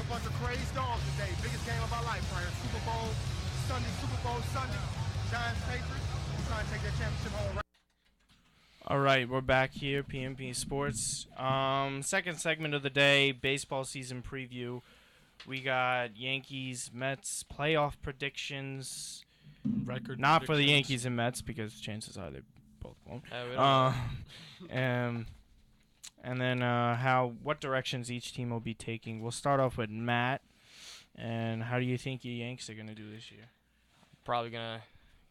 a bunch of crazy dogs today. Biggest game of our life, right? Super Bowl Sunday. Giants, Patriots. We're trying to take that championship home, right? All right, we're back here, PMP Sports. Second segment of the day, baseball season preview. We got Yankees, Mets, playoff predictions. Record Not for the predictions. Yankees and Mets because chances are they both won't. We don't know. And then what directions each team will be taking. We'll start off with Matt. And how do you think your Yanks are going to do this year? Probably gonna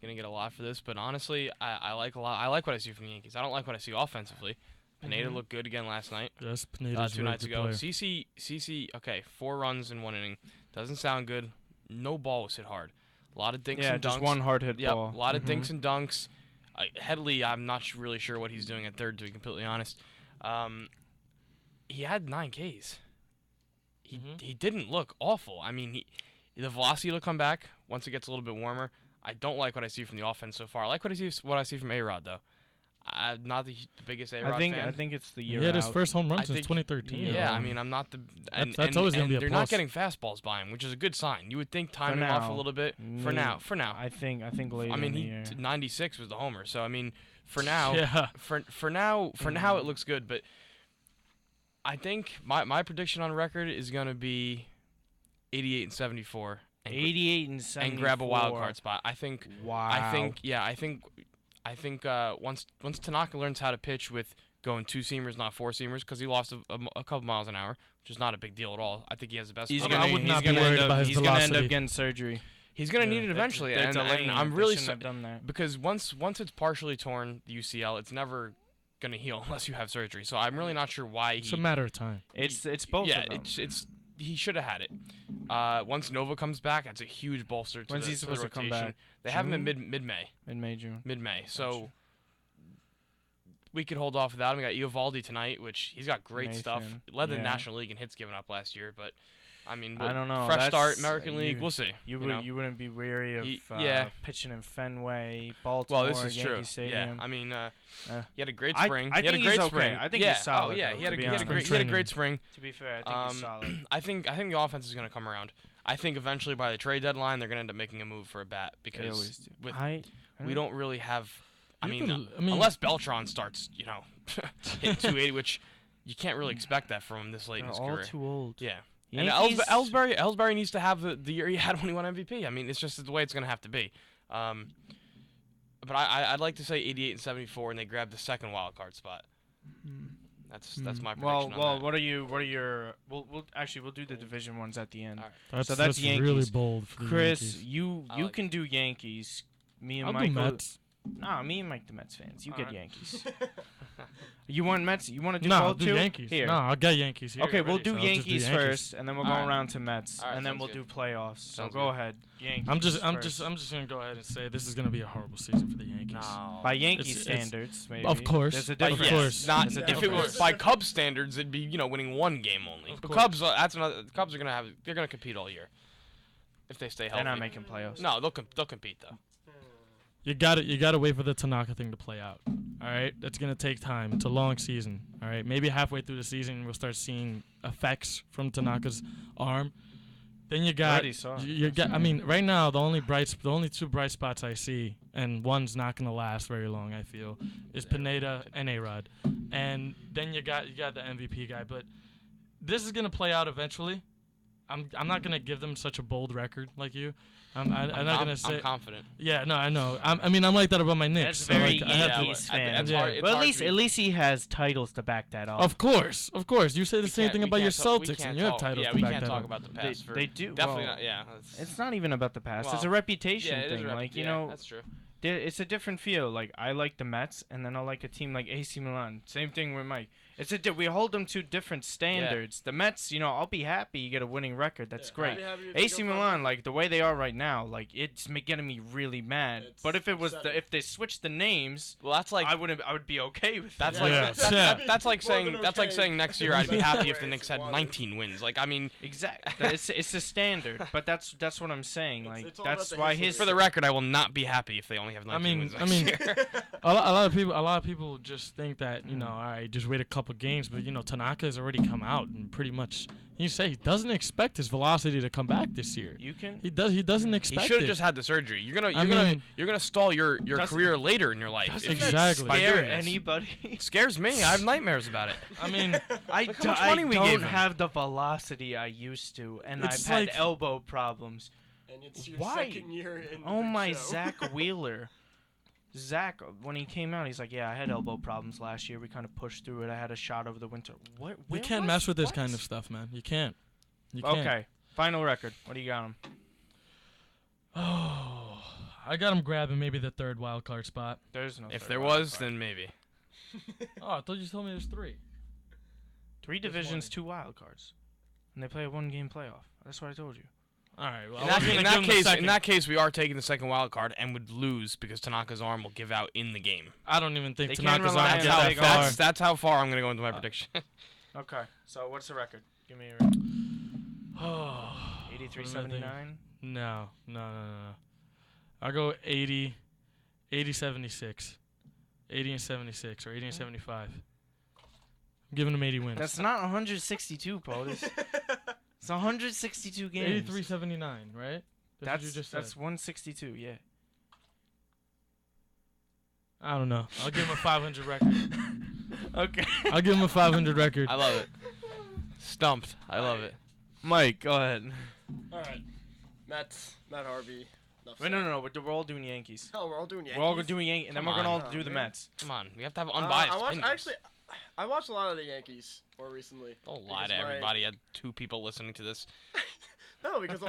get a lot for this, but honestly, I like a lot. I like what I see from the Yankees. I don't like what I see offensively. Pineda looked good again last night. Yes, Pineda's 2 nights ago. player. CC, okay, 4 runs in 1 inning. Doesn't sound good. No ball was hit hard. A lot of dinks and dunks. Yeah, just one hard hit ball. A lot of dinks and dunks. Headley, I'm not really sure what he's doing at third, to be completely honest. He had 9 Ks. He didn't look awful. I mean, the velocity will come back once it gets a little bit warmer. I don't like what I see from the offense so far. I like what I see from A-Rod, though. I'm not the biggest A-Rod fan. I think it's the year He had out. his first home run since 2013. Yeah, I mean, I'm not the... That's always going to be a they're plus. not getting fastballs by him, which is a good sign. You would think timing off a little bit. For now. I think later in the year. 96 was the homer. So, I mean, for now... Yeah. For now, it looks good. But I think my prediction on record is going to be 88-74. 88-74. And grab a wild card spot. I think. Wow. I think once Tanaka learns how to pitch with going 2-seamers, not 4-seamers, because he lost a couple miles an hour, which is not a big deal at all. I think he has the best. I would not be worried about his He's going to end velocity. up getting surgery. He's going to need it eventually, and I'm really done that. because once it's partially torn, the UCL, it's never going to heal unless you have surgery. So I'm really not sure why It's a matter of time. It's both of them. it's he should have had it. Once Nova comes back, that's a huge bolster to When's the he supposed to come rotation. back? They have him in mid-May. Mid-May, June. Mid-May. So we could hold off without him. We got Eovaldi tonight, which he's got great stuff. Led the National League in hits given up last year, but I mean, I don't know. Fresh start, American League, we'll see. You wouldn't be wary of pitching in Fenway, Baltimore, well, this is Yankee true. Stadium. Yeah, I mean, he had a great spring. I think he's okay. I think he's solid. Oh yeah, though, he had a great spring. To be fair, I think he's solid. I think the offense is going to come around. I think eventually by the trade deadline they're going to end up making a move for a bat because we don't really have. I mean, unless Beltran starts, hitting 280, which you can't really expect that from him this late in his career. All too old. Yeah. Yankees, and Ellsbury needs to have the year he had when he won MVP. I mean, it's just the way it's going to have to be. But I'd like to say 88-74, and they grab the second wild card spot. That's my prediction. Well, on that. what are your? We'll do the division ones at the end. Right. So that's Yankees. Really bold for the Chris, Yankees. you can do Yankees. Me and I'll Michael. do Mets. Nah, me and Mike the Mets fans. You get Yankees. You want Mets? You want to do No, both I'll do too? Yankees. Here. No, I'll get Yankees here. Okay, we'll already, do so I'll just Yankees first, and then we'll go around to Mets, All right, and then we'll sounds do playoffs. So Sounds go good. ahead, Yankees. I'm just first. gonna go ahead and say this is gonna be a horrible season for the Yankees. No. By Yankees It's- standards, maybe. Of course. There's a Of difference. course. Not There's a if it difference. was by Cubs standards, it'd be winning one game only. Of But course. Cubs, the Cubs are gonna compete all year if they stay healthy. They're not making playoffs. No, they'll compete though. You gotta wait for the Tanaka thing to play out. All right, that's gonna take time. It's a long season. All right, maybe halfway through the season we'll start seeing effects from Tanaka's arm. Then you got Already saw it. you got. I mean, right now the only 2 bright spots I see, and one's not gonna last very long. I feel is Pineda and A-Rod, and then you got the MVP guy. But this is gonna play out eventually. I'm not gonna give them such a bold record like you. I'm not gonna say. I'm confident. Yeah, no, I know. I'm like that about my Knicks. That's very so like, I have to- Yankees fan. Yeah. Well, at least he has titles to back that up. Of course. You say the same thing about your Celtics, and you have titles Yeah, to we back can't that talk up. about the past. They do. Definitely well, not. Yeah. It's not even about the past. it's Well, a reputation yeah, it is thing. a Like that's true. it's a different feel. Like I like the Mets, and then I like a team like AC Milan. Same thing with Mike. We hold them to different standards. The Mets, I'll be happy you get a winning record. That's great. AC Milan, like the way they are right now, like it's getting me really mad. But if it was if they switched the names, Well, that's like I would be okay with that's that. like Yeah. that's like saying next year I'd be happy if the Knicks had 19 wins. Like I mean, Exactly. it's a standard, but that's what I'm saying. Like it's all about that's the why history. his for the record, I will not be happy if they only have 19 wins next year. a lot of people just think that all right, just wait a couple couple games, but Tanaka has already come out and pretty much. He doesn't expect his velocity to come back this year. He doesn't expect it. He should have just had the surgery. You're gonna stall your career later in your life. Exactly. Scare anybody? It scares me. I have nightmares about it. I mean, I don't have the velocity I used to, and I've had elbow problems. And it's your Why? second year in Oh the my, show. Zach Wheeler. Zach, when he came out, he's like, yeah, I had elbow problems last year. We kind of pushed through it. I had a shot over the winter. What? You can't mess with this kind of stuff, man. You can't. Okay, final record. What do you got him? Oh, I got him grabbing maybe the third wild card spot. There's no. If there was, then maybe. Oh, I thought you told me there's 3. 3 divisions, 2 wild cards, and they play a 1-game playoff. That's what I told you. All right. Well, in that case, we are taking the second wild card and would lose because Tanaka's arm will give out in the game. I don't even think They Tanaka's can't arm rely gets on that that far. That's how far I'm gonna go into my prediction. Okay, so what's the record? Give me a record. Oh, 83-79. No. I'll go 80, 76, 80 and 76, or 80 and 75. I'm giving him 80 wins. That's not 162, POTUS. It's 162 games. 83-79, right? That's what you just said. That's 162, yeah. I don't know. I'll give him a 500 record. Okay. I'll give him a 500 record. I love it. Stumped. I love it. Mike, go ahead. All right. Matt Harvey. Wait, no. We're all doing Yankees. Oh, we're all doing Yankees. We're all doing Yankees, and then we're going to all do the Mets. Come on. We have to have unbiased opinions. I watched a lot of the Yankees more recently. Don't lie to everybody. I had 2 people listening to this. No, because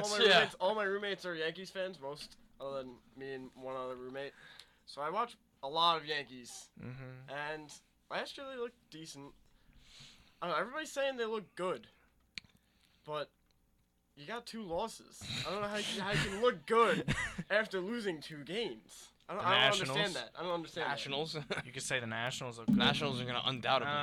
all my roommates are Yankees fans, most other than me and one other roommate. So I watch a lot of Yankees. And last year they looked decent. I don't know, everybody's saying they look good. But you got 2 losses. I don't know how you can look good after losing 2 games. I don't understand that. I don't understand Nationals. You could say the Nationals look good. Nationals are going to undoubtedly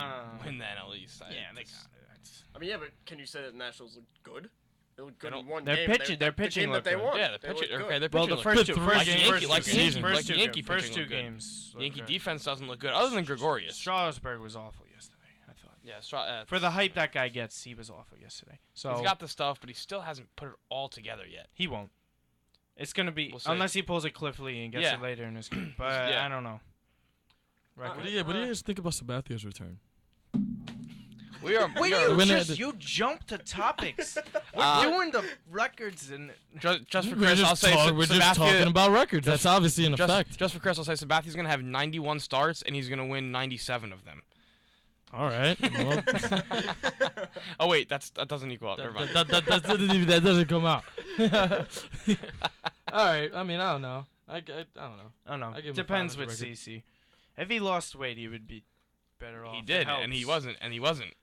win the NL East. Yeah, they got it. I mean, yeah, but can you say that the Nationals look good? They look good in one their game. Pitching, their pitching the game that they good. won. Yeah, their pitching Well, the first two games, Yankee first 2 pitching games. Yankee defense doesn't look good, other than Gregorius. Strasburg was awful yesterday, I thought. Yeah, for the hype that guy gets, he was awful yesterday. So he's got the stuff, but he still hasn't put it all together yet. He won't. It's gonna be unless he pulls a Cliff Lee and gets it later in his game. But I don't know. What do you guys think about Sabathia's return? You jumped to topics. We're doing the records and just for Chris, I'll say we're just talking about records. That's obviously an effect. Just for Chris, I'll say Sabathia's gonna have 91 starts and he's gonna win 97 of them. All right. Well. Oh wait, that doesn't equal out. That doesn't come out. All right. I mean, I don't know. I don't know. Depends with CC. If he lost weight, he would be better off. He did, and he wasn't.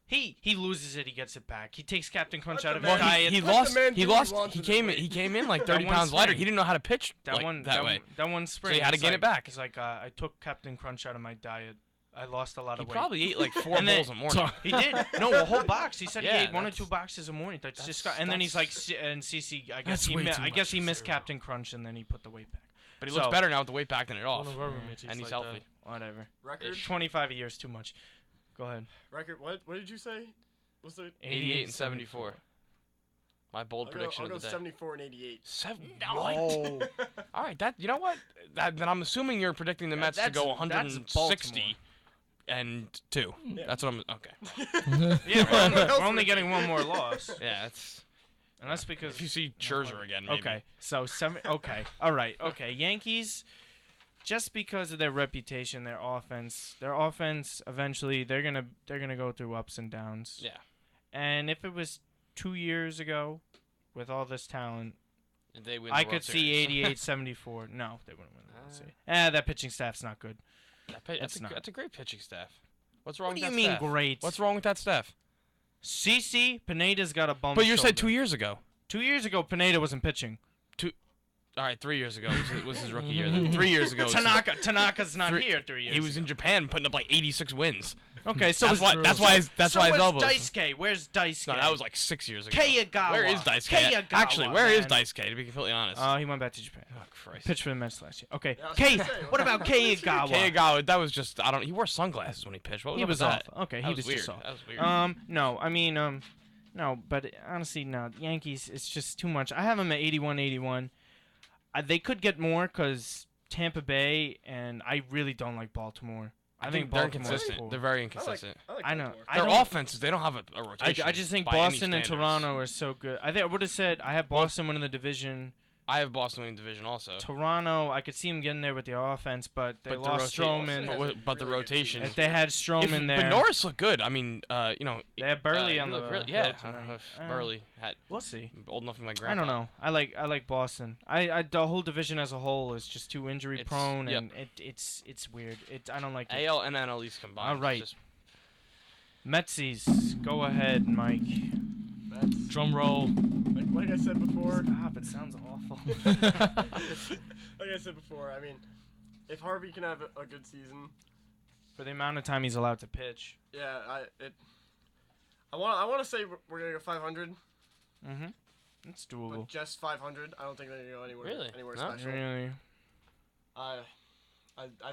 He loses it. He gets it back. He takes Captain Crunch out of his diet. He lost. He came in like 30 pounds lighter. He didn't know how to pitch that way. That one spring. So he had to get it back. It's like I took Captain Crunch out of my diet. I lost a lot of weight. He probably ate like 4 bowls a morning. He did. No, a whole box. He said he ate 1 or 2 boxes a morning. That's just and then he's like, and CC, I guess he missed Captain Crunch, and then he put the weight back. But he looks better now with the weight back than it off. And he's healthy. Whatever. Record? 25 a year is too much. Go ahead. Record? What did you say? What's it? 88 and 74. My bold prediction I'll go of the day. 74 and 88. No. All right. You know what? Then I'm assuming you're predicting the Mets to go 160 and 2. Yeah. That's what I'm. Okay. Yeah, we're only getting 1 more loss. Yeah, that's. And that's because if you see Scherzer again. Maybe. Okay. So Okay. All right. Okay. Yankees. Just because of their reputation, their offense eventually they're gonna go through ups and downs. Yeah. And if it was 2 years ago, with all this talent, they win I could see 88-74. No, they wouldn't win the World Series. That pitching staff's not good. That's a great pitching staff. What's wrong with that staff? What do you mean great? What's wrong with that staff? CC Pineda's got a bum. But you said 2 years ago. 2 years ago, Pineda wasn't pitching. All right, 3 years ago was his rookie year. Then 3 years ago. Tanaka's not here 3 years. He was in Japan putting up like 86 wins. Okay, so that's why his elbows. Daisuke? Where's Daisuke? No, that was like 6 years ago. Kayagawa. Where is Daisuke? Actually, where is Daisuke? To be completely honest. He went back to Japan. Oh Christ. Pitched for the Mets last year. Okay. Yeah, What about Kayagawa? Kayagawa, that was just he wore sunglasses when he pitched. What was He up was with off. that? Okay, he was weird. just off. That was weird. No, I mean, no, but honestly, no. Yankees, it's just too much. I have them at 81. They could get more because Tampa Bay, and I really don't like Baltimore. I think they're Baltimore's inconsistent. cool. They're very inconsistent. I know. Their offenses, they don't have a rotation. I just think by any Boston and standards. Toronto are so good. I would have said I have Boston winning the division. I have Boston winning division also. Toronto, I could see them getting there with the offense, but they lost Stroman. But the rotation. If they had Stroman there. But Norris looked good. I mean, They had Burley on the yeah. tonight. Burley had. We'll see. Old enough for my grandpa. I don't know. I like Boston. The whole division as a whole is just too injury prone, and it's weird. I don't like it. AL and NL East combined. All right. Metsies, go ahead, Mike. Mets. Drum roll. Like I said before. Stop, it sounds awful. Like I said before, I mean, if Harvey can have a good season, For the amount of time he's allowed to pitch. yeah, I want to say we're gonna go 500, Mm-hmm. It's doable. but just 500. I don't think they're gonna go anywhere No? special. Really? I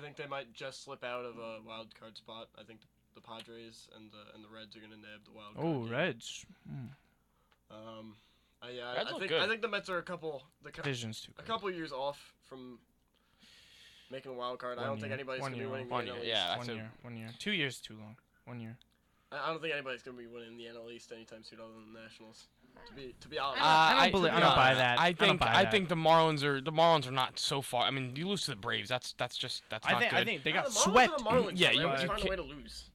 think they might just slip out of a wild card spot. I think the Padres and the Reds are gonna nab the wild card. Oh, game. Reds. Reds look good. I think the Mets are a couple Division's too a good. couple years off from making a wild card. I don't think anybody's gonna be winning the NL East. Yeah, that's 1 year. 2 years too long. 1 year. I don't think anybody's gonna be winning the NL East anytime soon, other than the Nationals. To be honest, I don't buy that. I think the Marlins are not so far. I mean, you lose to the Braves. That's not good. I think they got the Marlins swept. are the Marlins, Yeah, though. you They're trying can't- a way to lose.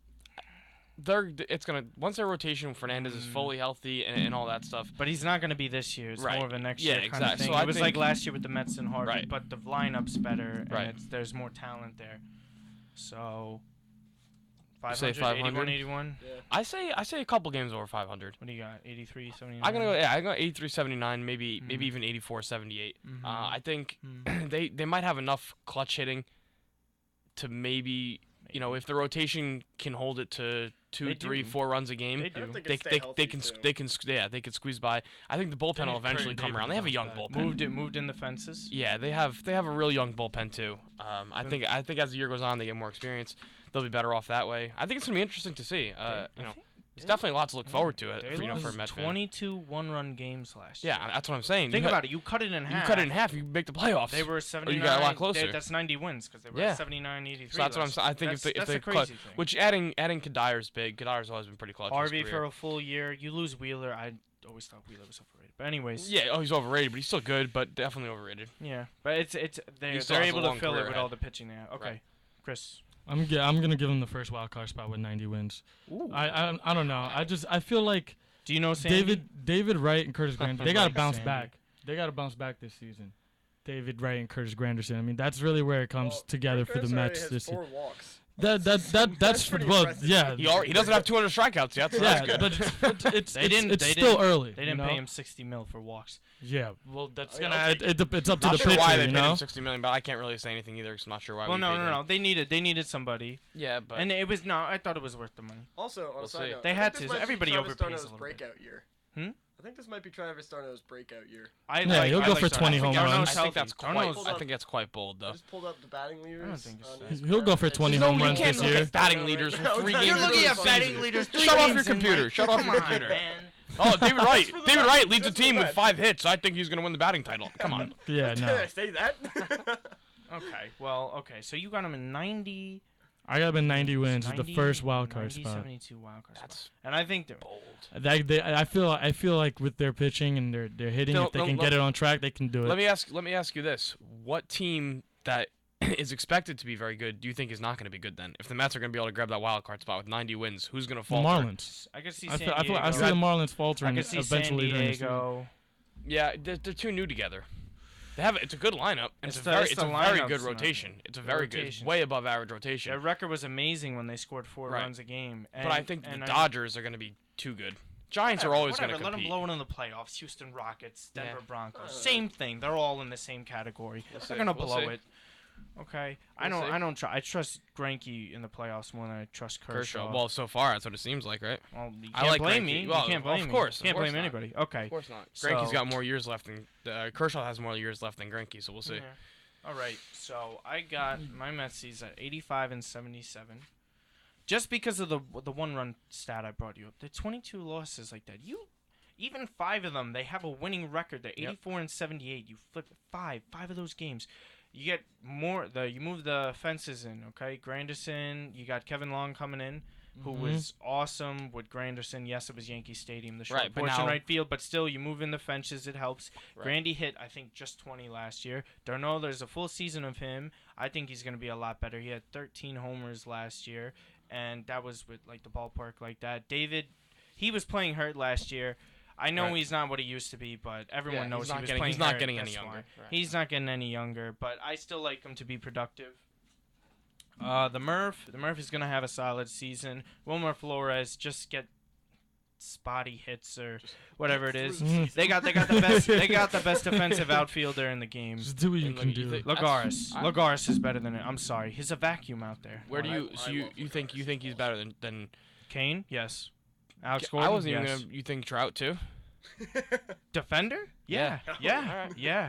Once their rotation, Fernandez is fully healthy and all that stuff. But he's not going to be this year. It's Right. more of a next Yeah, year kind exactly. of thing. So I It was think- like last year with the Mets and Harvey, Right. but the lineup's better, and Right. there's more talent there. So, say 500, 500? 81. Yeah. I say a couple games over 500. What do you got? 83, 79? I'm gonna go. Yeah, I go 83-79, maybe even 84-78. I think they might have enough clutch hitting to maybe. You know, if the rotation can hold it to 2, 3, 4 runs a game, They do. I don't think they it'd stay healthy, can too. they can squeeze by. I think the bullpen will eventually come around. They have a young bullpen. Moved in the fences. Yeah, they have a real young bullpen too. I think as the year goes on, they get more experience. They'll be better off that way. I think it's gonna be interesting to see. It's definitely a lot to look forward to. They For a lost Met fan. 22 one-run games last year. Yeah, that's what I'm saying. Think about it. You cut it in half. You cut it in half. You make the playoffs. They were 79. you got a lot closer. That's 90 wins because they were Yeah. 79, 83. So that's what I'm saying. I think if they crazy clutch, thing. which adding Kadair's big. Kadair's always been pretty clutch. Harvey in his for career. a full year. You lose Wheeler. I always thought Wheeler was overrated. But anyways. Yeah, he's overrated, but he's still good, but definitely overrated. Yeah, but He still they're has able a to long fill it career with ahead. all the pitching they have. Okay, Right. Chris. I'm gonna give him the first wild card spot with 90 wins. Ooh. I don't know. I feel like Do you know Sandy? David Wright and Curtis Granderson, they gotta bounce Sandy. back. They gotta bounce back this season. David Wright and Curtis Granderson. I mean, that's really where it comes together for the Mets this year. 4 walks. That's pretty well, impressive. yeah. He doesn't have 200 strikeouts yet, so that's Yeah, good. but it's They still early. They didn't you know? pay him $60 million for walks. Yeah, well, that's I mean, gonna. I'll take It's up to Not the sure pitcher, why they you paid know. him $60 million, but I can't really say anything either because I'm not sure why. Well, we no, paid him. They needed somebody, Yeah, but and it was no. I thought it was worth the money. Also, on We'll a see. side note, They I had think this to. might be Everybody Travis overpays d'Arnaud's a little bit. breakout year. Hmm? I think this might be Travis d'Arnaud's breakout year. He'll go for 20 home runs. I think that's Darnold's- quite. I think that's quite bold I though. just pulled up the batting leaders. I don't think so. on his He'll go for career. 20 It's home no- runs you can't this look year. at Batting leaders from 3 games. You're looking at Season. batting leaders. Shut off your computer. Shut off your computer. Man. Oh, David Wright. for the David Mets. Wright leads the Just for team the with Mets. 5 hits. I think he's going to win the batting title. Come on. Yeah, Did no. I say that? Okay. So you got him in 90. I got him in 90 wins. It's the 90, first wild card 90, spot. 72 wild card That's spot. And I think they're bold. I feel like with their pitching and their hitting, Phil, if they can get it on track, they can do it. Let me ask you this: what team that is expected to be very good do you think is not going to be good then? If the Mets are going to be able to grab that wild card spot with 90 wins, who's going to The fall? Marlins. I could see I San feel Diego. I see the Marlins I faltering could see San eventually during the season. Diego. Yeah, they're too new together. It's a good lineup. It's It's the- a very it's the very lineup's good not- rotation. It's a the very good, rotation. way above average rotation. Their record was amazing when they scored 4 Right. runs a game. But I think the Dodgers are going to be too good. Giants are always going to Let them compete. blow it in the playoffs. Houston Rockets, Denver Yeah. Broncos. Same thing. They're all in the same category. We'll see. They're going to We'll blow see. it. Okay. I trust Greinke in the playoffs more than I trust Kershaw. Well, so far that's what it seems like, right? Well, you can't blame me. Well, you can't blame me. Of course. Can't blame anybody. Okay. Of course not. Greinke's got more years left than Kershaw has more years left than Greinke, so we'll see. Yeah. All right. So I got my Metsies at 85 and 77. Just because of the one-run stat I brought you up, the 22 losses like that, even 5 of them, they have a winning record. They're 84 and 78. You flip 5 of those games. You get more. You move the fences in. Okay, Granderson. You got Kevin Long coming in, who was awesome with Granderson. Yes, it was Yankee Stadium, the short porch in right field, but still, you move in the fences. It helps. Right. Grandy hit, I think, just 20 last year. Darno, there's a full season of him. I think he's going to be a lot better. He had 13 homers last year, and that was with like the ballpark like that. David, he was playing hurt last year. I know he's not what he used to be, but everyone knows he was playing hurt. He's not getting any younger. Right. He's not getting any younger, but I still like him to be productive. The Murph is going to have a solid season. Wilmer Flores just get spotty hits or whatever it is. They got the best defensive outfielder in the game. Just do what you can do. Lagares is better than it. I'm sorry. He's a vacuum out there. Where do you think he's better than Kane? Yes. Alex Gordon? I wasn't even gonna. You think Trout too? Defender? Yeah.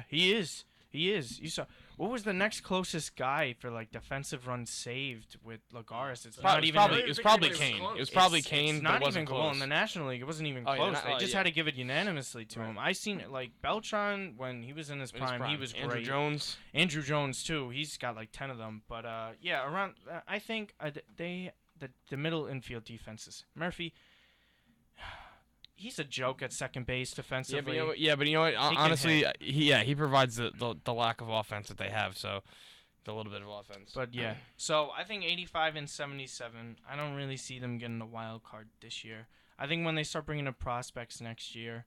He is. You saw. What was the next closest guy for like defensive runs saved with Lagares? It's not even. It was probably Kane. It was probably Kane. It's not but it wasn't even close. Well, in the National League, it wasn't even close. They just had to give it unanimously to him. I seen it like Beltran when he was in his prime. He was great. Andrew Jones too. He's got like 10 of them. But around. I think the middle infield defenses. Murphy. He's a joke at second base defensively. But you know what? Honestly, he provides the lack of offense that they have. So, a little bit of offense. But yeah, so I think 85 and 77. I don't really see them getting a wild card this year. I think when they start bringing up prospects next year,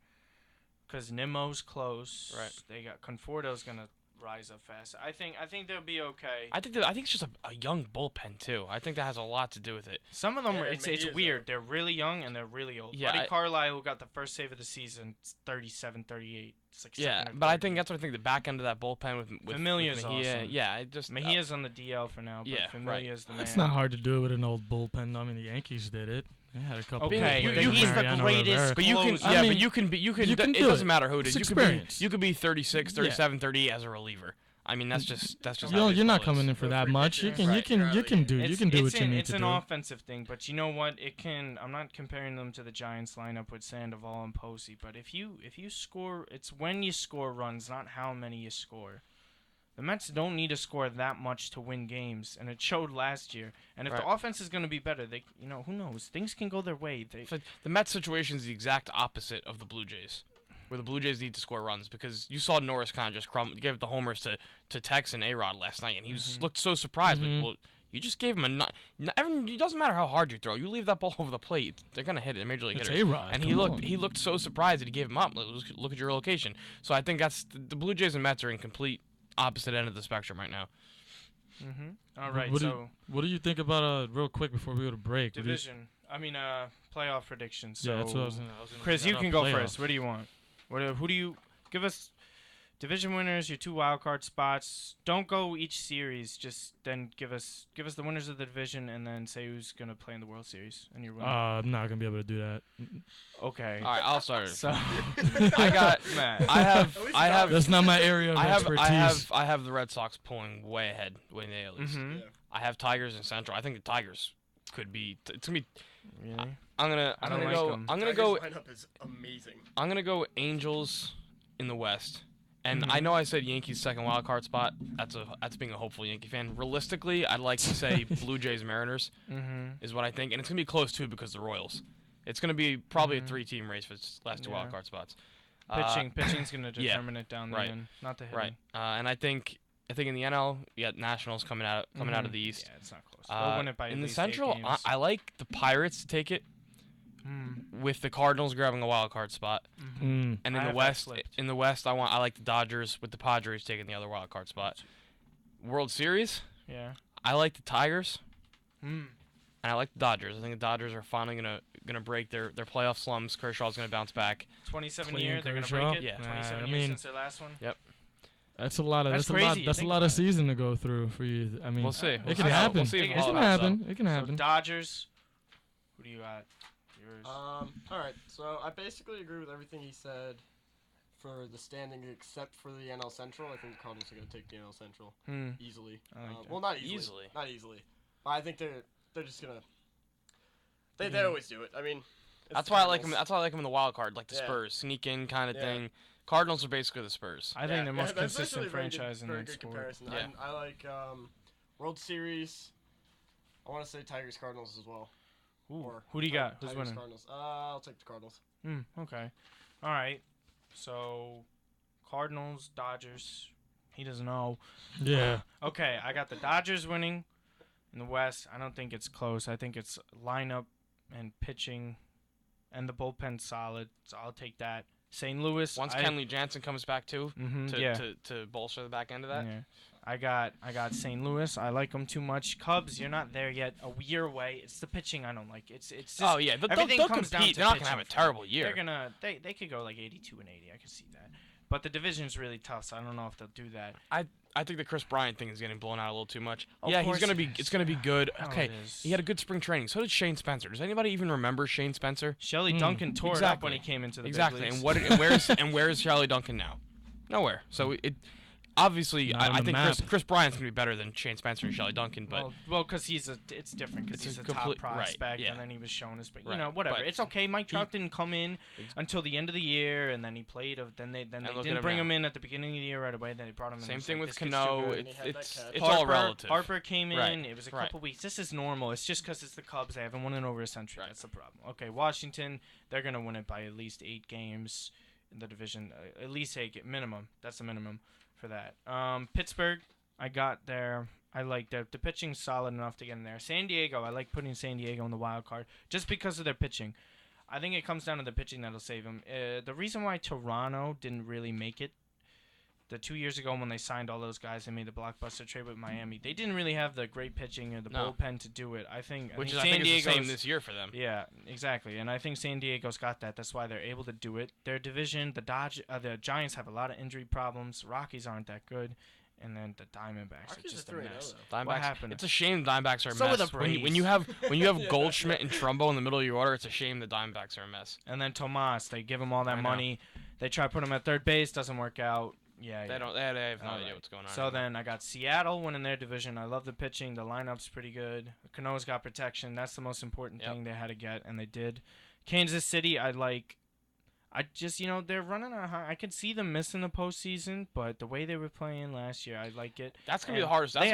because Nimmo's close. Right. They got Conforto's gonna rise up fast. I think they'll be okay. I think it's just a young bullpen too. I think that has a lot to do with it. Some of them, it's weird. They're really young and they're really old. Yeah, Buddy Carlisle, who got the first save of the season, 37, 38. It's like but I think that's what I think. The back end of that bullpen with Familia's awesome. Mejia's on the DL for now. But Familia's the man. It's not hard to do it with an old bullpen. I mean, the Yankees did it. They had a couple. Okay, he's the greatest. But you can, but you can. It doesn't matter who it is. You could be 36, 37, 38 as a reliever. I mean, that's just. You're not coming in for that much. You can do what you need to do. It's an offensive thing, but you know what? I'm not comparing them to the Giants lineup with Sandoval and Posey, but if you score, it's when you score runs, not how many you score. The Mets don't need to score that much to win games, and it showed last year. And if the offense is going to be better, who knows? Things can go their way. The Mets situation is the exact opposite of the Blue Jays, where the Blue Jays need to score runs, because you saw Norris kind of just give the homers to Tex and A-Rod last night, and he looked so surprised. But, well, you just gave him it doesn't matter how hard you throw. You leave that ball over the plate, they're going to hit it. Major league hitters. A-Rod. And he looked so surprised that he gave him up. Look at your location. So I think that's the Blue Jays and Mets are in complete opposite end of the spectrum right now. All right. What do you think about real quick before we go to break? Division. Playoff predictions. So that's what I was gonna Chris, you can go first. What do you want? Who do you give us? Division winners, your 2 wild card spots. Don't go each series. Just then give us the winners of the division, and then say who's gonna play in the World Series and your winner. I'm not gonna be able to do that. Okay. All right, I'll start. So I got Matt. I have. That's not my area of expertise. I have the Red Sox pulling way ahead, winning the AL East. I have Tigers in Central. I think the Tigers could be. It's gonna be. Really? I'm gonna go. Lineup is amazing. I'm gonna go Angels in the West. And I know I said Yankees second wild card spot. That's being a hopeful Yankee fan. Realistically, I'd like to say Blue Jays Mariners is what I think, and it's gonna be close too because the Royals. It's gonna be probably a 3-team race for its last 2 wild card spots. Pitching's gonna determine it down the end, not the hitting. Right. And I think in the NL, you got Nationals coming out of the East. Yeah, it's not close. They'll win it by in the least Central, 8 games. I like the Pirates to take it. With the Cardinals grabbing a wild card spot, and in the West, I like the Dodgers with the Padres taking the other wild card spot. World Series, I like the Tigers, and I like the Dodgers. I think the Dodgers are finally gonna break their playoff slumps. Kershaw's gonna bounce back. 27 years, they're gonna break it. Yeah, 27 years since their last one. Yep. That's a lot of That's a lot of season to go through for you. I mean, we'll see. It can happen. We'll see It can happen. It can happen. So Dodgers. Who do you got? Yours. All right. So I basically agree with everything he said for the standing, except for the NL Central. I think the Cardinals are going to take the NL Central easily. Well, not easily. Not easily. But I think they're just gonna. They always do it. I mean, that's why I like them. That's why I like them in the wild card, like the Spurs, sneak in kind of thing. Cardinals are basically the Spurs. I think they're most consistent franchise in that sport. Comparison. Yeah. I like World Series. I want to say Tigers Cardinals as well. Ooh. Who do you got? Who's winning? Cardinals. I'll take the Cardinals. Okay. All right. So, Cardinals, Dodgers. He doesn't know. Yeah. Okay, I got the Dodgers winning in the West. I don't think it's close. I think it's lineup and pitching, and the bullpen solid. So I'll take that. St. Louis. Once Kenley Jansen comes back too, to bolster the back end of that. Yeah. I got St. Louis. I like them too much. Cubs, you're not there yet. A year away. It's the pitching I don't like. It's just everything they'll comes compete. down to They're not gonna have a terrible year. They're gonna they could go like 82 and 80. I can see that. But the division's really tough, so I don't know if they'll do that. I think the Chris Bryant thing is getting blown out a little too much. Of yeah, course it's gonna be good. Oh, Okay, he had a good spring training. So did Shane Spencer. Does anybody even remember Shane Spencer? Shelley Duncan tore it up when he came into the big leagues. And where is Shelley Duncan now? Nowhere. So obviously, I think Chris Bryant's gonna be better than Shane Spencer and Shelley Duncan, but because it's different because he's a top prospect, and then he was shown as, but whatever. It's okay. Mike Trout didn't come in until the end of the year, and then he played. Then they didn't bring him in at the beginning of the year right away. Then they brought him in. Same thing with Cano. It's Harper, all relative. Harper came in. It was a couple weeks. This is normal. It's just because it's the Cubs. They haven't won in over a century. That's the problem. Okay, Washington. They're gonna win it by at least 8 games in the division. At least 8 minimum. That's the minimum for that. Pittsburgh, I got there. I like the pitching's solid enough to get in there. San Diego, I like putting San Diego in the wild card just because of their pitching. I think it comes down to the pitching that'll save them. The reason why Toronto didn't really make it, the 2 years ago when they signed all those guys and made the blockbuster trade with Miami, they didn't really have the great pitching or the bullpen to do it. I think San Diego's the same this year for them. Yeah, exactly. And I think San Diego's got that. That's why they're able to do it. Their division, the Giants have a lot of injury problems. Rockies aren't that good. And then the Diamondbacks are just a mess. What happened? It's a shame the Diamondbacks are a so mess. Are the Braves. When you have Goldschmidt and Trumbo in the middle of your order, it's a shame the Diamondbacks are a mess. And then Tomas, they give him all that money. They try to put him at third base, doesn't work out. Yeah, they don't. They have no idea what's going on. So then I got Seattle winning their division. I love the pitching. The lineup's pretty good. Cano's got protection. That's the most important thing they had to get, and they did. Kansas City, I just they're running on high. I could see them missing the postseason, but the way they were playing last year, I like it. That's gonna be the hardest. That's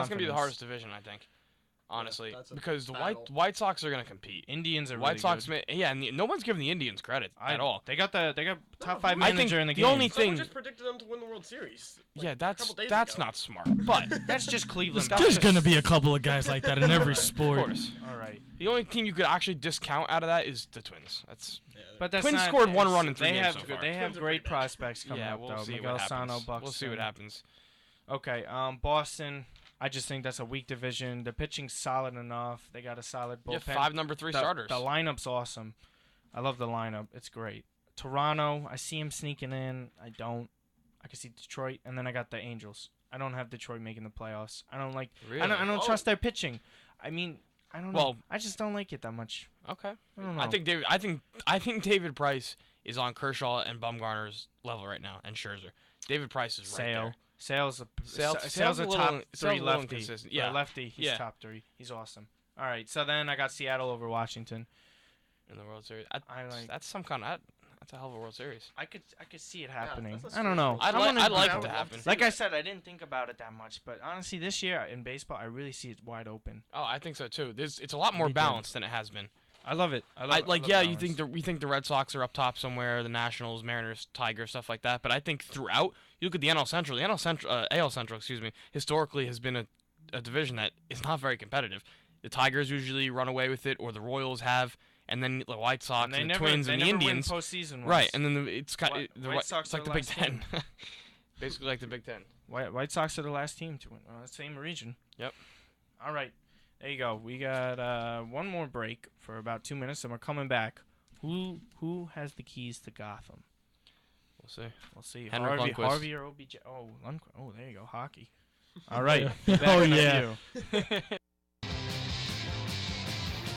gonna be the hardest division, I think. Honestly, because the White Sox are gonna compete. Indians are White Sox. good. And no one's giving the Indians credit at all. They got top 5 manager in the game. The only thing. Someone just predicted them to win the World Series. That's not smart. But that's just Cleveland. There's gonna be a couple of guys like that in every sport. Of course. All right. The only team you could actually discount out of that is the Twins. But that's Twins scored 1 run in 3 games so far. They have great prospects coming up, we'll though. See Miguel what happens. Sano, Buxton. We'll see what happens. Okay, Boston. I just think that's a weak division. The pitching's solid enough. They got a solid bullpen. You have 5 number 3 starters. The lineup's awesome. I love the lineup. It's great. Toronto, I see him sneaking in. I don't. I can see Detroit, and then I got the Angels. I don't have Detroit making the playoffs. I don't like. Really? I don't trust their pitching. I mean, I don't know. Well, I just don't like it that much. Okay. I don't know. I think David Price is on Kershaw and Bumgarner's level right now, and Scherzer. David Price is right there. Sale's a top 3 lefty. Yeah, lefty. He's top 3. He's awesome. All right, so then I got Seattle over Washington in the World Series. That's some kind of. That's a hell of a World Series. I could see it happening. I don't know. I'd like it to happen. Like I said, I didn't think about it that much, but honestly, this year in baseball, I really see it wide open. Oh, I think so too. It's a lot more balanced than it has been. I love it. You think the Red Sox are up top somewhere, the Nationals, Mariners, Tigers, stuff like that. But I think throughout, you look at the NL Central. The AL Central, historically has been a division that is not very competitive. The Tigers usually run away with it, or the Royals have. And then the White Sox and the Twins and the Indians. Right, and then it's like the Big Ten. Basically like the Big Ten. White Sox are the last team to win. Same region. Yep. All right. There you go. We got one more break for about 2 minutes, and we're coming back. Who has the keys to Gotham? We'll see. We'll see. Henrik Lundqvist. Harvey or OBJ. Oh, Lundqvist. Oh, there you go. Hockey. All right. Oh, yeah.